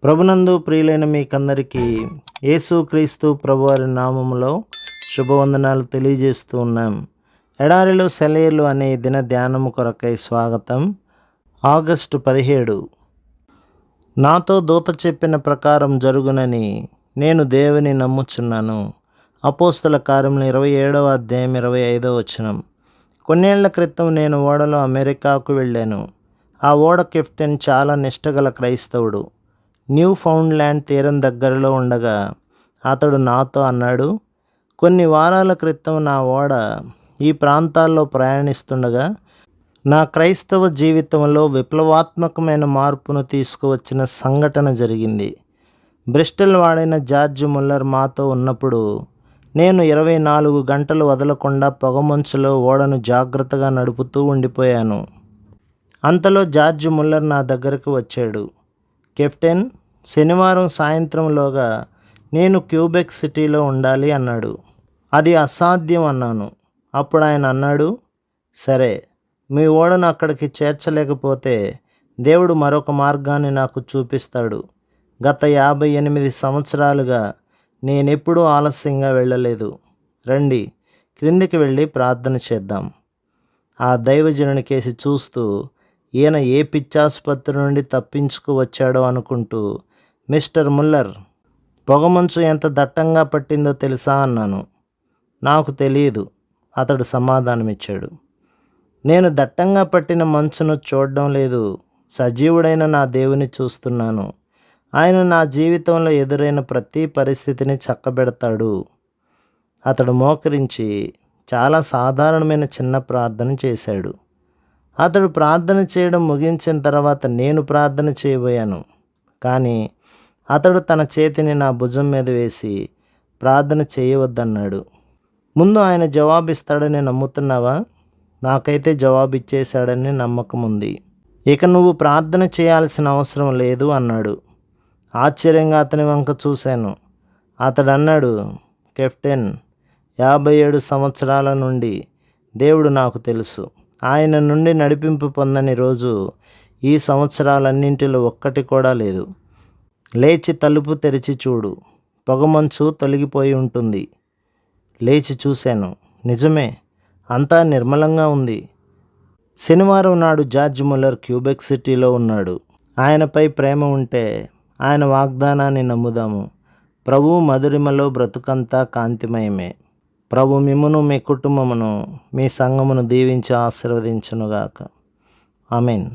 ప్రభునందు ప్రియులైన మీకందరికీ యేసుక్రీస్తు ప్రభువారి నామములో శుభవందనాలు తెలియజేస్తూ ఉన్నాం. ఎడారిలో సెలయేర్లు అనే దిన ధ్యానము కొరకై స్వాగతం. ఆగస్టు 17. నాతో దూత చెప్పిన ప్రకారం జరుగునని నేను దేవుని నమ్ముచున్నాను. అపోస్తల కార్యములు 27వ అధ్యాయం 25వ వచనం. కొన్నేళ్ల క్రితం నేను ఓడలో అమెరికాకు వెళ్ళాను. ఆ ఓడ కెప్టెన్ చాలా నిష్టగల క్రైస్తవుడు. న్యూ ఫౌండ్ ల్యాండ్ తీరం దగ్గరలో ఉండగా అతడు నాతో అన్నాడు, కొన్ని వారాల క్రితం నా ఓడ ఈ ప్రాంతాల్లో ప్రయాణిస్తుండగా నా క్రైస్తవ జీవితంలో విప్లవాత్మకమైన మార్పును తీసుకువచ్చిన సంఘటన జరిగింది. బ్రిస్టల్ వాడైన జార్జ్ ముల్లర్ మాతో ఉన్నప్పుడు నేను 24 గంటలు వదలకుండా పొగమంచులో ఓడను జాగ్రత్తగా నడుపుతూ ఉండిపోయాను. అంతలో జార్జ్ ముల్లర్ నా దగ్గరకు వచ్చాడు. కెప్టెన్, శనివారం సాయంత్రంలోగా నేను క్యూబెక్ సిటీలో ఉండాలి అన్నాడు. అది అసాధ్యం అన్నాను. అప్పుడు ఆయన అన్నాడు, సరే, మీ ఓడను అక్కడికి చేర్చలేకపోతే దేవుడు మరొక మార్గాన్ని నాకు చూపిస్తాడు. గత 58 సంవత్సరాలుగా నేనెప్పుడూ ఆలస్యంగా వెళ్ళలేదు. రండి, క్రిందికి వెళ్ళి ప్రార్థన చేద్దాం. ఆ దైవజనుని కేసి చూస్తూ ఈయన ఏ పిచ్చాసుపత్రి నుండి తప్పించుకు వచ్చాడో అనుకుంటూ, మిస్టర్ ముల్లర్, పొగమంచు ఎంత దట్టంగా పట్టిందో తెలుసా అన్నాను. నాకు తెలియదు, అతడు సమాధానమిచ్చాడు. నేను దట్టంగా పట్టిన మంచును చూడడం లేదు, సజీవుడైన నా దేవుని చూస్తున్నాను. ఆయన నా జీవితంలో ఎదురైన ప్రతి పరిస్థితిని చక్కబెడతాడు. అతడు మోకరించి చాలా సాధారణమైన చిన్న ప్రార్థన చేశాడు. అతడు ప్రార్థన చేయడం ముగించిన తర్వాత నేను ప్రార్థన చేయబోయాను. కానీ అతడు తన చేతిని నా భుజం మీద వేసి ప్రార్థన చేయవద్దన్నాడు. ముందు ఆయన జవాబిస్తాడని నమ్ముతున్నావా? నాకైతే జవాబిచ్చేశాడని నమ్మకం ఉంది. ఇక నువ్వు ప్రార్థన చేయాల్సిన అవసరం లేదు అన్నాడు. ఆశ్చర్యంగా అతని వంక చూశాను. అతడు అన్నాడు, కెప్టెన్, 57 సంవత్సరాల నుండి దేవుడు నాకు తెలుసు. ఆయన నుండి నడిపింపు పొందని రోజు ఈ సంవత్సరాలన్నింటిలో ఒక్కటి కూడా లేదు. లేచి తలుపు తెరిచి చూడు, పొగమంచు తొలగిపోయి ఉంటుంది. లేచి చూశాను, నిజమే, అంతా నిర్మలంగా ఉంది. శనివారం నాడు జార్జ్ ముల్లర్ క్యూబెక్ సిటీలో ఉన్నాడు. ఆయనపై ప్రేమ ఉంటే ఆయన వాగ్దానాన్ని నమ్ముదాము. ప్రభువు మధురిమలో బ్రతుకంతా కాంతిమయమే. ప్రభు మిమ్మును, మీ కుటుంబమును, మీ సంఘమును దీవించి ఆశీర్వదించునుగాక. ఆమేన్.